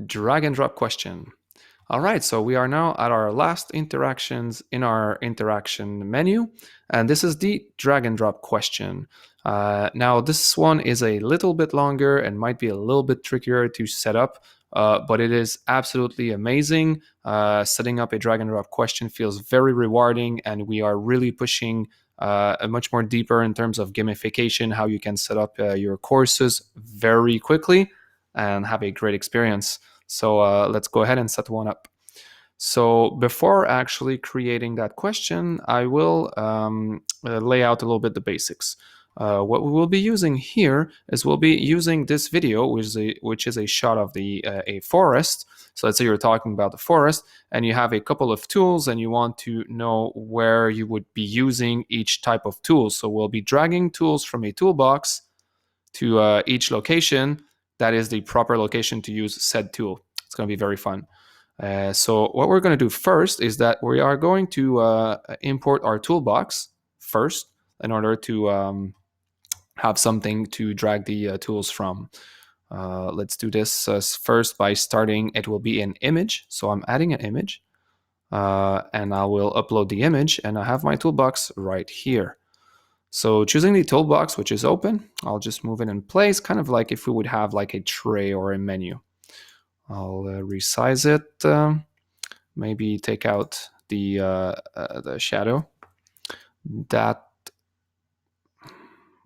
drag and drop question. All right, so we are now at our last interactions in our interaction menu, and this is the drag and drop question. Now, this one is a little bit longer and might be a little bit trickier to set up, but it is absolutely amazing. Setting up a drag and drop question feels very rewarding, and we are really pushing a much more deeper in terms of gamification, how you can set up your courses very quickly and have a great experience. So let's go ahead and set one up. So before actually creating that question, I will lay out a little bit the basics. What we will be using here is we'll be using this video, which is a shot of a forest. So let's say you're talking about the forest and you have a couple of tools and you want to know where you would be using each type of tool. So we'll be dragging tools from a toolbox to each location. That is the proper location to use said tool. It's going to be very fun. So what we're going to do first is that we are going to import our toolbox first in order to have something to drag the tools from. Let's do this first by starting. It will be an image. So I'm adding an image and I will upload the image and I have my toolbox right here. So choosing the toolbox, which is open, I'll just move it in place, kind of like if we would have like a tray or a menu. I'll resize it, maybe take out the shadow. That,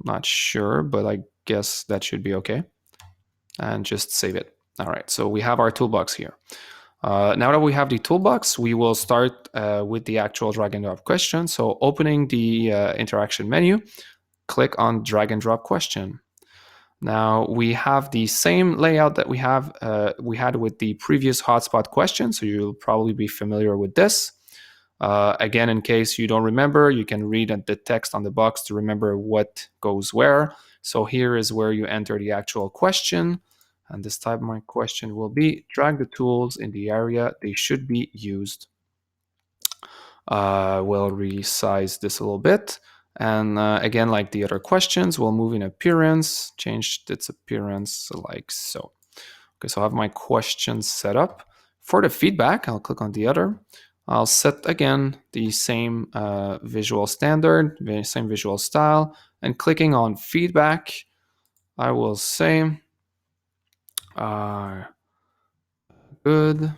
not sure, but I guess that should be okay. And just save it. All right, so we have our toolbox here. Now that we have the toolbox, we will start with the actual drag and drop question. So opening the interaction menu, click on drag and drop question. Now we have the same layout that we had with the previous hotspot question, so you'll probably be familiar with this. Again, in case you don't remember, you can read the text on the box to remember what goes where. So here is where you enter the actual question. And this type of my question will be, drag the tools in the area they should be used. We'll resize this a little bit. And again, like the other questions, we'll move in appearance, change its appearance like so. Okay, so I have my questions set up. For the feedback, I'll click on the other. I'll set again the same visual standard, same visual style, and clicking on feedback, I will say, good,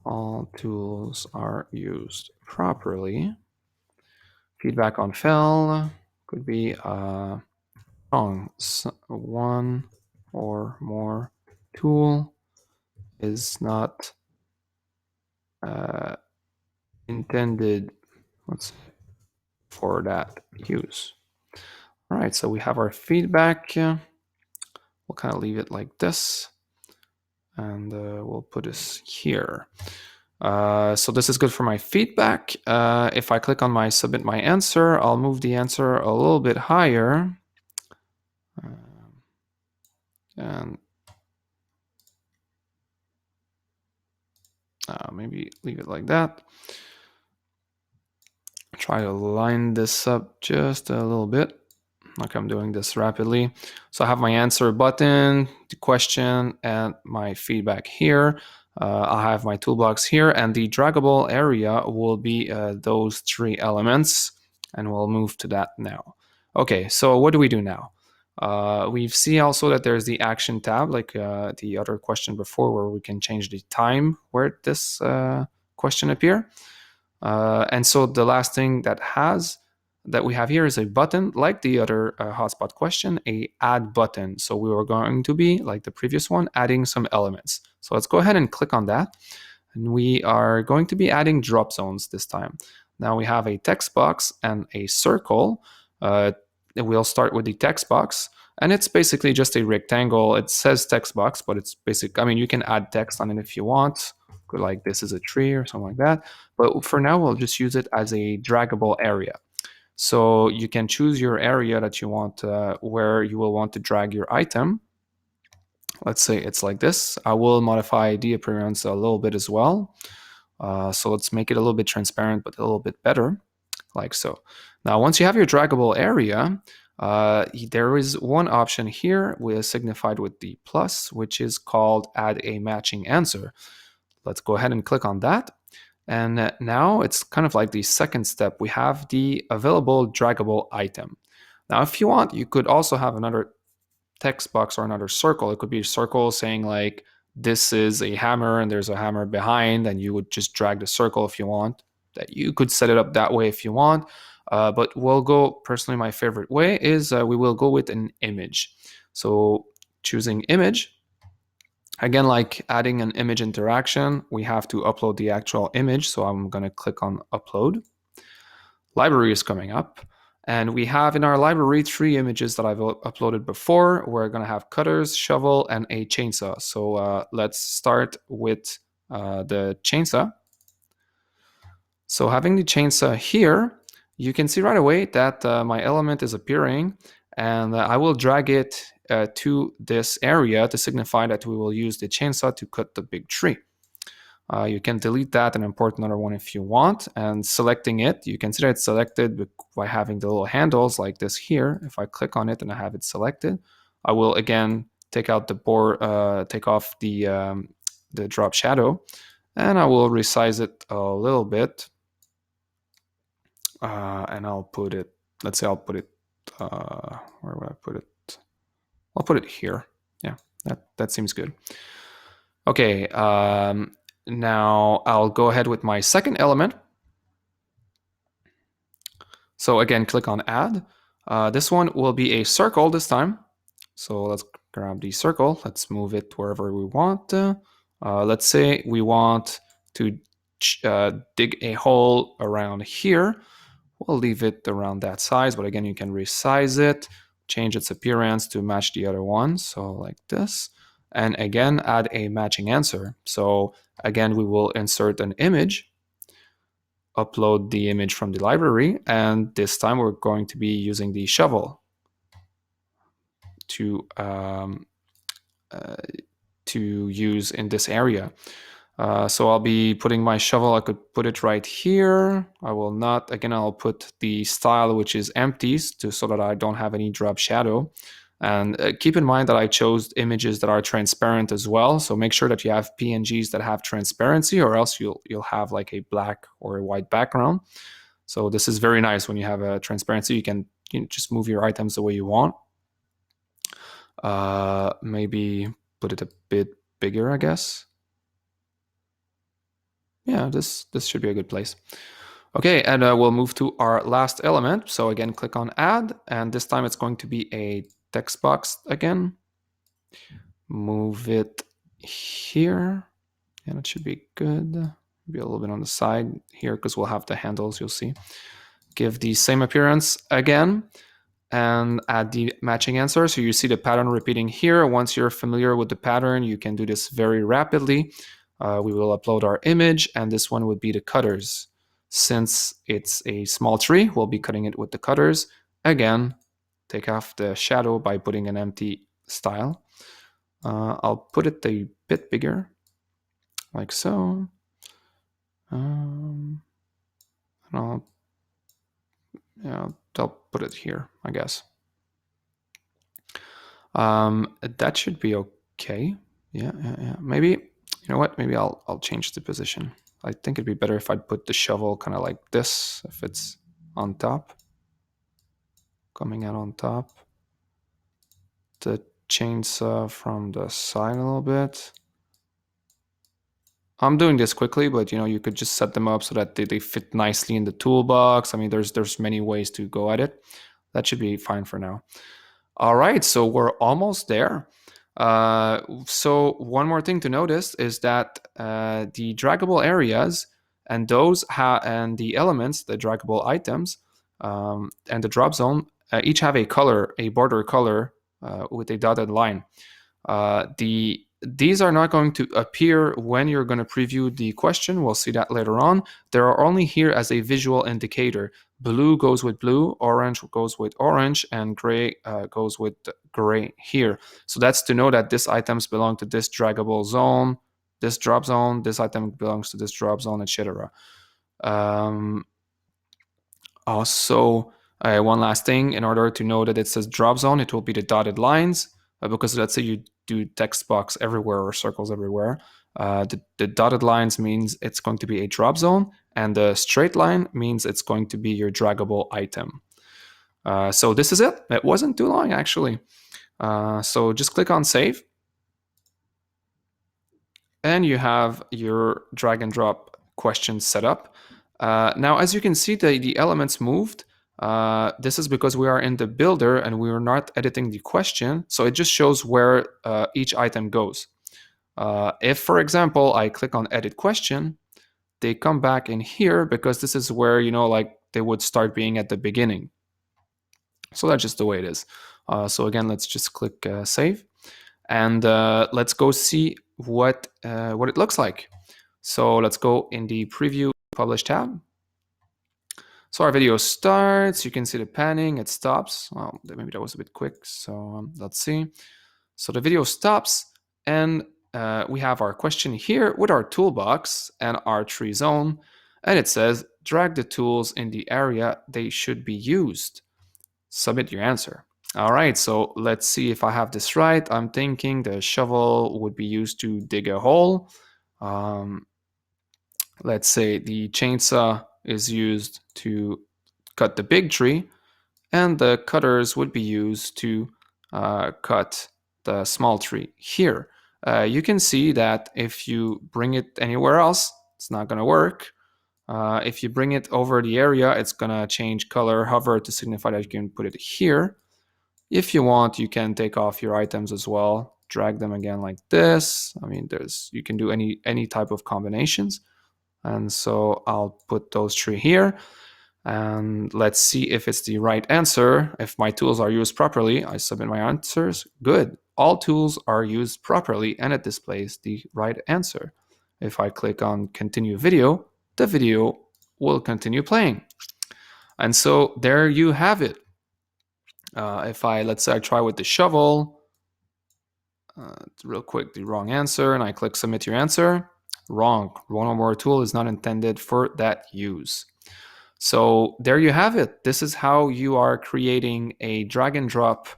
all tools are used properly. Feedback on fill could be wrong. One or more tool is not intended for that use. All right, so we have our feedback. We'll kind of leave it like this, and we'll put this here. So this is good for my feedback. If I click on my submit my answer, I'll move the answer a little bit higher. And maybe leave it like that. Try to line this up just a little bit, like I'm doing this rapidly. So I have my answer button, the question, and my feedback here. I have my toolbox here, and the draggable area will be those three elements, and we'll move to that now. Okay, so what do we do now? We see also that there's the action tab, like the other question before, where we can change the time where this question appear. And so the last thing that we have here is a button, like the other hotspot question, a add button. So we were going to be, like the previous one, adding some elements. So let's go ahead and click on that. And we are going to be adding drop zones this time. Now we have a text box and a circle. We'll start with the text box. And it's basically just a rectangle. It says text box, but it's basic. I mean, you can add text on it if you want. Like this is a tree or something like that. But for now, we'll just use it as a draggable area. So you can choose your area that you want, where you will want to drag your item. Let's say it's like this. I will modify the appearance a little bit as well. So let's make it a little bit transparent, but a little bit better, like so. Now, once you have your draggable area, there is one option here signified with the plus, which is called add a matching answer. Let's go ahead and click on that. And now it's kind of like the second step. We have the available draggable item. Now, if you want, you could also have another text box or another circle. It could be a circle saying like, this is a hammer and there's a hammer behind, and you would just drag the circle if you want. That you could set it up that way if you want. But we'll go, personally, my favorite way is we will go with an image. So choosing image, again, like adding an image interaction, we have to upload the actual image. So I'm going to click on upload. Library is coming up. And we have in our library 3 images that I've uploaded before. We're going to have cutters, shovel, and a chainsaw. So let's start with the chainsaw. So having the chainsaw here, you can see right away that my element is appearing, and I will drag it to this area to signify that we will use the chainsaw to cut the big tree. You can delete that and import another one if you want. And selecting it, you can see that it's selected by having the little handles like this here. If I click on it and I have it selected, I will again take out the board, take off the drop shadow, and I will resize it a little bit. And I'll put it, let's say I'll put it, where would I put it? I'll put it here. Yeah, that seems good. Okay, now I'll go ahead with my second element. So again, click on add. This one will be a circle this time. So let's grab the circle. Let's move it wherever we want. Let's say we want to dig a hole around here. We'll leave it around that size, but again, you can resize it, change its appearance to match the other one. So like this. And again, add a matching answer. So again, we will insert an image, upload the image from the library, and this time we're going to be using the shovel to use in this area. So I'll be putting my shovel, I could put it right here. I will not, again, I'll put the style, which is empty, so that I don't have any drop shadow. And keep in mind that I chose images that are transparent as well. So make sure that you have PNGs that have transparency, or else you'll have like a black or a white background. So this is very nice when you have a transparency. You can just move your items the way you want. Maybe put it a bit bigger, I guess. Yeah, this should be a good place. Okay, and we'll move to our last element. So again, click on add, and this time it's going to be a text box again. Move it here, and it should be good. Maybe a little bit on the side here, because we'll have the handles, you'll see. Give the same appearance again, and add the matching answer. So you see the pattern repeating here. Once you're familiar with the pattern, you can do this very rapidly. We will upload our image, and this one would be the cutters. Since it's a small tree, we'll be cutting it with the cutters. Again, take off the shadow by putting an empty style. I'll put it a bit bigger, like so. And I'll put it here, I guess. That should be okay. Yeah. Maybe, you know what? Maybe I'll change the position. I think it'd be better if I'd put the shovel kind of like this, if it's on top, coming out on top. The chainsaw from the side a little bit. I'm doing this quickly, but you could just set them up so that they fit nicely in the toolbox. I mean, there's many ways to go at it. That should be fine for now. All right, so we're almost there. So one more thing to notice is that the draggable areas and and the elements, the draggable items, and the drop zone each have a color, a border color with a dotted line. These are not going to appear when you're going to preview the question. We'll see that later on. They are only here as a visual indicator. Blue goes with blue, orange goes with orange, and gray goes with gray here. So that's to know that these items belong to this draggable zone, this drop zone, this item belongs to this drop zone, etc. Also, One last thing, in order to know that it says drop zone, it will be the dotted lines, because let's say you do text box everywhere or circles everywhere. The dotted lines means it's going to be a drop zone, and the straight line means it's going to be your draggable item. So this is it. It wasn't too long, actually. So just click on save. And you have your drag and drop question set up. Now, as you can see, the elements moved. This is because we are in the builder and we are not editing the question. So it just shows where each item goes. If, for example, I click on edit question, they come back in here because this is where, like they would start being at the beginning. So that's just the way it is. So again, let's just click save. And let's go see what it looks like. So let's go in the preview publish tab. So our video starts. You can see the panning. It stops. Well, maybe that was a bit quick. So let's see. So the video stops, and we have our question here with our toolbox and our tree zone. And it says, drag the tools in the area they should be used. Submit your answer. All right, so let's see if I have this right. I'm thinking the shovel would be used to dig a hole. Let's say the chainsaw is used to cut the big tree, and the cutters would be used to cut the small tree here. You can see that if you bring it anywhere else, it's not going to work. If you bring it over the area, it's going to change color, hover to signify that you can put it here. If you want, you can take off your items as well, drag them again like this. I mean, you can do any type of combinations. And so I'll put those three here. And let's see if it's the right answer. If my tools are used properly, I submit my answers. Good. All tools are used properly, and it displays the right answer. If I click on continue video, the video will continue playing. And so there you have it. If let's say I try with the shovel, real quick, the wrong answer, and I click submit your answer. Wrong. One or more tool is not intended for that use. So there you have it. This is how you are creating a drag and drop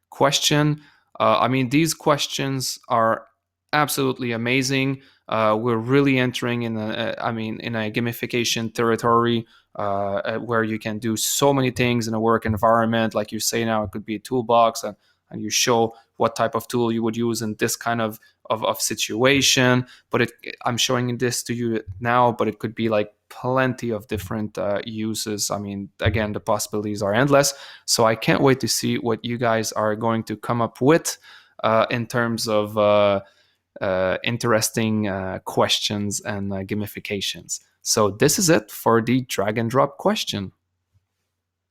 question. I mean, these questions are absolutely amazing. We're really entering in a gamification territory where you can do so many things in a work environment. Like you say now, it could be a toolbox, and you show what type of tool you would use in this kind of situation. But I'm showing this to you now, but it could be like plenty of different uses. I mean, again, the possibilities are endless. So I can't wait to see what you guys are going to come up with in terms of interesting questions and gamifications. So this is it for the drag and drop question.